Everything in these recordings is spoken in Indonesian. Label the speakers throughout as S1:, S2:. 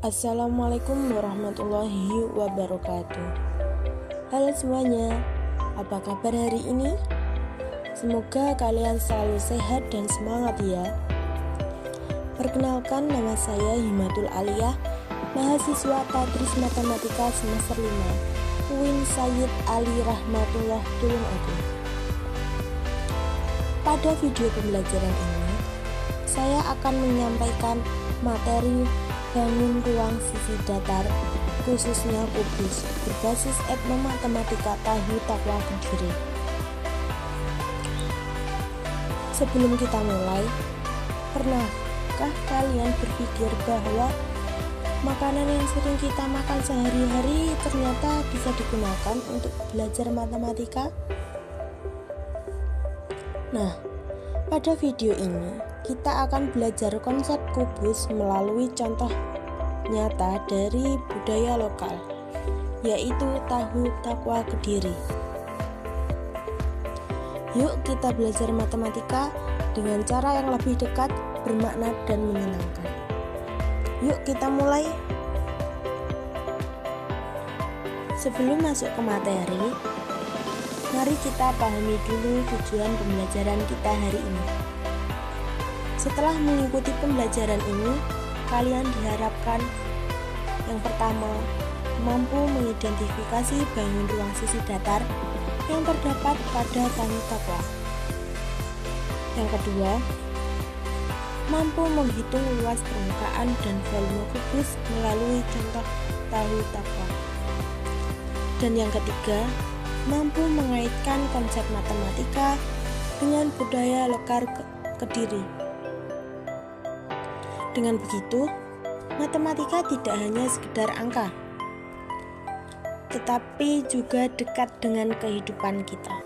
S1: Assalamualaikum warahmatullahi wabarakatuh. Halo semuanya, apa kabar hari ini? Semoga kalian selalu sehat dan semangat ya. Perkenalkan, nama saya Himatul Aliyah, mahasiswa Tadris Matematika semester 5 UIN Sayyid Ali Rahmatullah Tulung Agung. Pada video pembelajaran ini, saya akan menyampaikan materi bangun ruang sisi datar, khususnya kubus, berbasis etno matematika Tahu Takwa Kediri. Sebelum kita mulai, pernahkah kalian berpikir bahwa makanan yang sering kita makan sehari-hari ternyata bisa digunakan untuk belajar matematika? Nah, pada video ini kita akan belajar konsep kubus melalui contoh nyata dari budaya lokal, yaitu Tahu Takwa Kediri. Yuk kita belajar matematika dengan cara yang lebih dekat, bermakna, dan menyenangkan. Yuk kita mulai. Sebelum masuk ke materi, mari kita pahami dulu tujuan pembelajaran kita hari ini. Setelah mengikuti pembelajaran ini, kalian diharapkan yang pertama, mampu mengidentifikasi bangun ruang sisi datar yang terdapat pada Tahu Takwa. Yang kedua, mampu menghitung luas permukaan dan volume kubus melalui contoh Tahu Takwa. Dan yang ketiga, mampu mengaitkan konsep matematika dengan budaya lokal Kediri. Dengan begitu, matematika tidak hanya sekedar angka, tetapi juga dekat dengan kehidupan kita.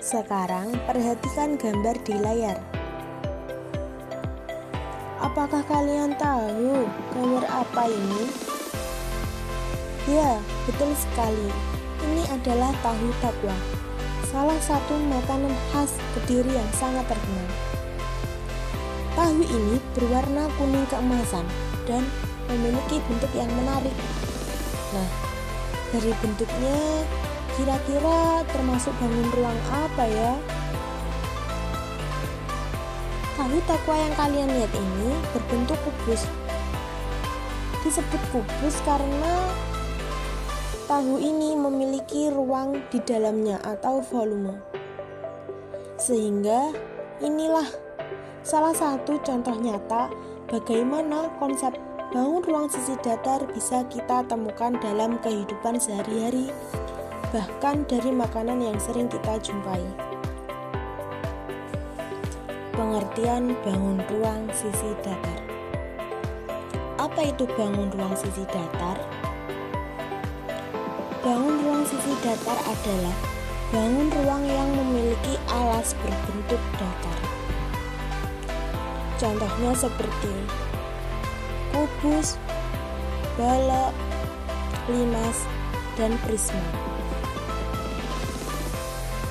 S1: Sekarang, perhatikan gambar di layar. Apakah kalian tahu gambar apa ini? Ya, betul sekali. Ini adalah Tahu Takwa, salah satu makanan khas Kediri yang sangat terkenal. Tahu ini berwarna kuning keemasan dan memiliki bentuk yang menarik. Nah, dari bentuknya kira-kira termasuk bangun ruang apa ya? Tahu Takwa yang kalian lihat ini berbentuk kubus. Disebut kubus karena tahu ini memiliki ruang di dalamnya atau volume. Sehingga inilah salah satu contoh nyata bagaimana konsep bangun ruang sisi datar bisa kita temukan dalam kehidupan sehari-hari, bahkan dari makanan yang sering kita jumpai. Pengertian bangun ruang sisi datar. Apa itu bangun ruang sisi datar? Bangun ruang sisi datar adalah bangun ruang yang memiliki alas berbentuk datar. Contohnya seperti kubus, balok, limas, dan prisma.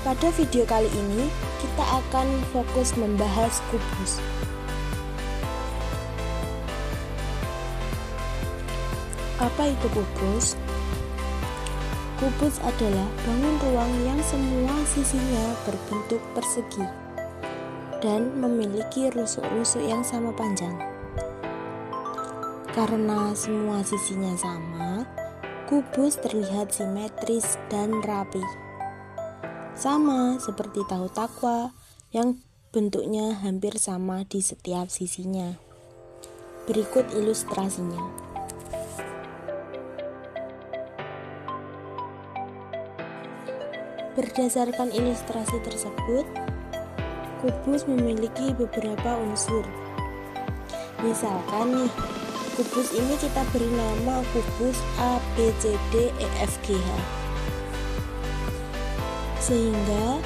S1: Pada video kali ini, kita akan fokus membahas kubus. Apa itu kubus? Kubus adalah bangun ruang yang semua sisinya berbentuk persegi dan memiliki rusuk-rusuk yang sama panjang. Karena semua sisinya sama, kubus terlihat simetris dan rapi. Sama seperti Tahu Takwa yang bentuknya hampir sama di setiap sisinya. Berikut ilustrasinya. Berdasarkan ilustrasi tersebut, kubus memiliki beberapa unsur. Misalkan nih, kubus ini kita beri nama kubus A, B, C, D, E, F, G, H. Sehingga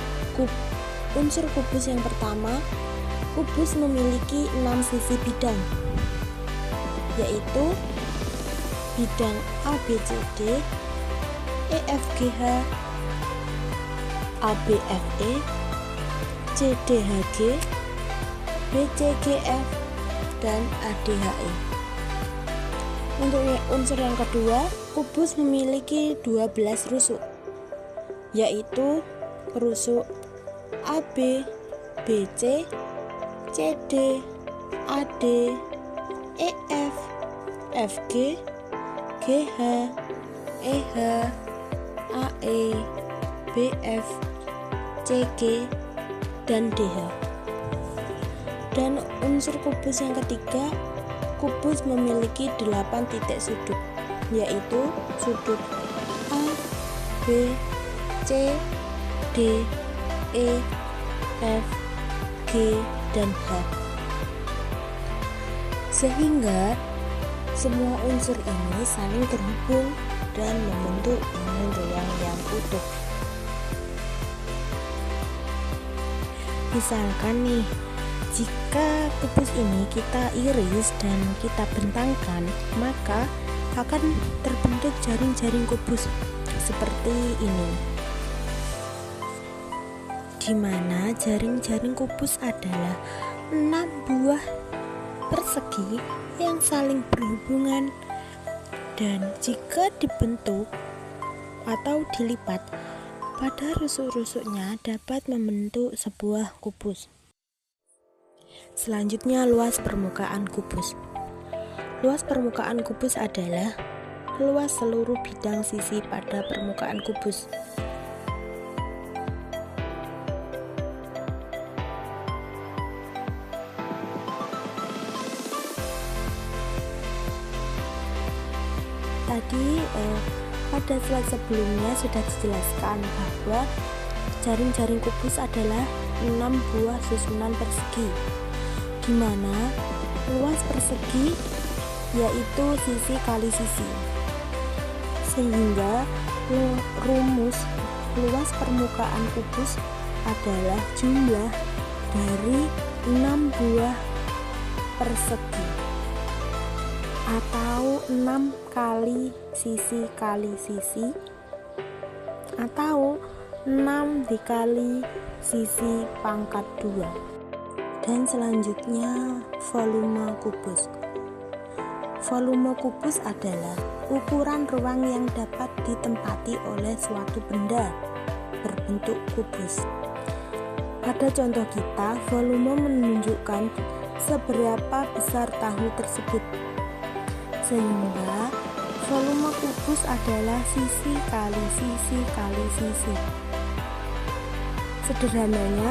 S1: unsur kubus yang pertama, kubus memiliki 6 sisi bidang, yaitu bidang A, B, C, D, E, F, G, H, A, B, F, E, C, ACDHG, BCGF, dan ADHE. Untuk unsur yang kedua, kubus memiliki 12 rusuk, yaitu rusuk AB, BC, CD, AD, EF, FG, GH, EH, AE, BF, CG, dan DH. Dan unsur kubus yang ketiga, kubus memiliki 8 titik sudut, yaitu sudut A, B, C, D, E, F, G, dan H. Sehingga semua unsur ini saling terhubung dan membentuk ruang yang utuh. Misalkan nih, jika kubus ini kita iris dan kita bentangkan, maka akan terbentuk jaring-jaring kubus seperti ini, di mana jaring-jaring kubus adalah 6 buah persegi yang saling berhubungan, dan jika dibentuk atau dilipat pada rusuk-rusuknya dapat membentuk sebuah kubus. Selanjutnya, luas permukaan kubus. Luas permukaan kubus adalah luas seluruh bidang sisi pada permukaan kubus. Tadi pada slide sebelumnya sudah dijelaskan bahwa jaring-jaring kubus adalah 6 buah susunan persegi, di mana luas persegi yaitu sisi kali sisi, sehingga rumus luas permukaan kubus adalah jumlah dari 6 buah persegi, atau 6 kali sisi, atau 6 dikali sisi pangkat 2. Dan selanjutnya, volume kubus. Volume kubus adalah ukuran ruang yang dapat ditempati oleh suatu benda berbentuk kubus. Pada contoh kita, volume menunjukkan seberapa besar tahu tersebut, sehingga volume kubus adalah sisi kali sisi kali sisi. Sederhananya,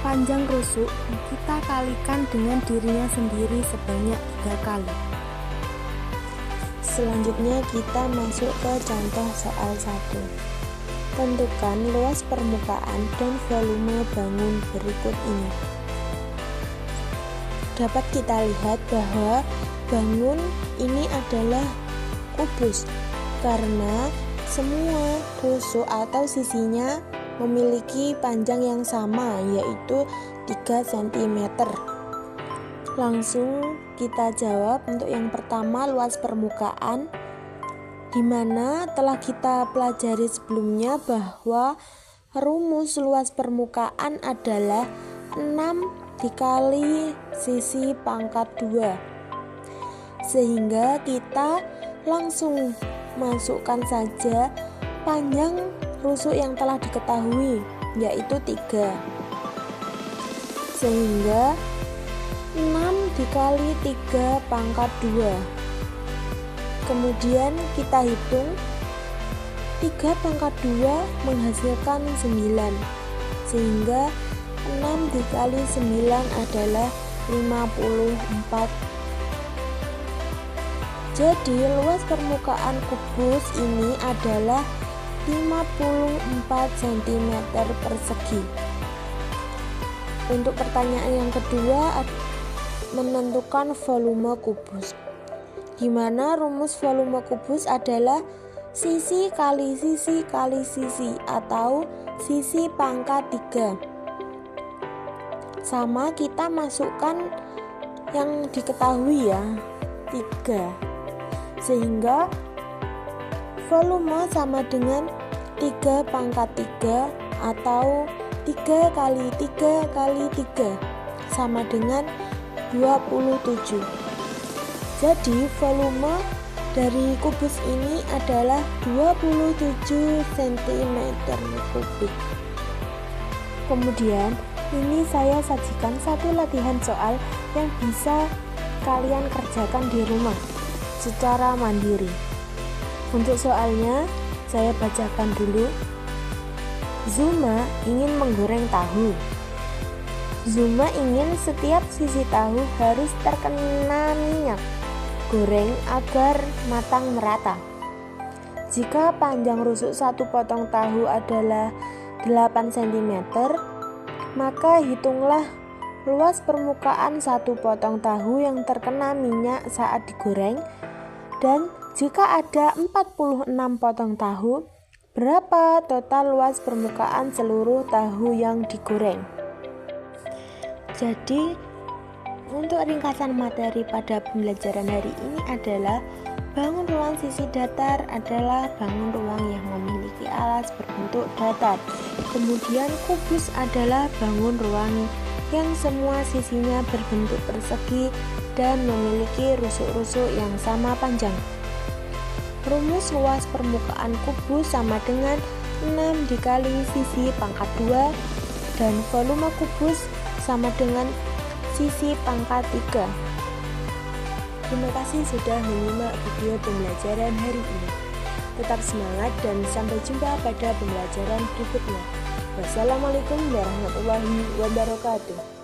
S1: panjang rusuk kita kalikan dengan dirinya sendiri sebanyak 3 kali. Selanjutnya kita masuk ke contoh soal 1. Tentukan luas permukaan dan volume bangun berikut ini. Dapat kita lihat bahwa bangun ini adalah kubus karena semua rusuk atau sisinya memiliki panjang yang sama, yaitu 3 cm. Langsung kita jawab untuk yang pertama, luas permukaan, di mana telah kita pelajari sebelumnya bahwa rumus luas permukaan adalah 6 dikali sisi pangkat 2, sehingga kita langsung masukkan saja panjang rusuk yang telah diketahui, yaitu 3, sehingga 6 dikali 3 pangkat 2. Kemudian kita hitung 3 pangkat 2 menghasilkan 9, sehingga 6 dikali 9 adalah 54. Jadi luas permukaan kubus ini adalah 54 cm persegi. Untuk pertanyaan yang kedua, menentukan volume kubus, di mana rumus volume kubus adalah sisi kali sisi kali sisi, atau sisi pangkat 3. Sama, kita masukkan yang diketahui ya, 3, sehingga volume sama dengan 3 pangkat 3 atau 3 kali 3 kali 3 sama dengan 27. Jadi volume dari kubus ini adalah 27 cm kubik. Kemudian ini saya sajikan satu latihan soal yang bisa kalian kerjakan di rumah secara mandiri. Untuk soalnya saya bacakan dulu. Zuma ingin menggoreng tahu. Zuma ingin setiap sisi tahu harus terkena minyak goreng agar matang merata. Jika panjang rusuk satu potong tahu adalah 8 cm, maka hitunglah luas permukaan satu potong tahu yang terkena minyak saat digoreng, dan jika ada 46 potong tahu, berapa total luas permukaan seluruh tahu yang digoreng. Jadi untuk ringkasan materi pada pembelajaran hari ini adalah bangun ruang sisi datar adalah bangun ruang yang memiliki alas berbentuk datar. Kemudian kubus adalah bangun ruang yang semua sisinya berbentuk persegi dan memiliki rusuk-rusuk yang sama panjang. Rumus luas permukaan kubus sama dengan 6 dikali sisi pangkat 2 dan volume kubus sama dengan sisi pangkat 3. Terima kasih sudah menyimak video pembelajaran hari ini. Tetap semangat dan sampai jumpa pada pembelajaran berikutnya. Wassalamualaikum warahmatullahi wabarakatuh.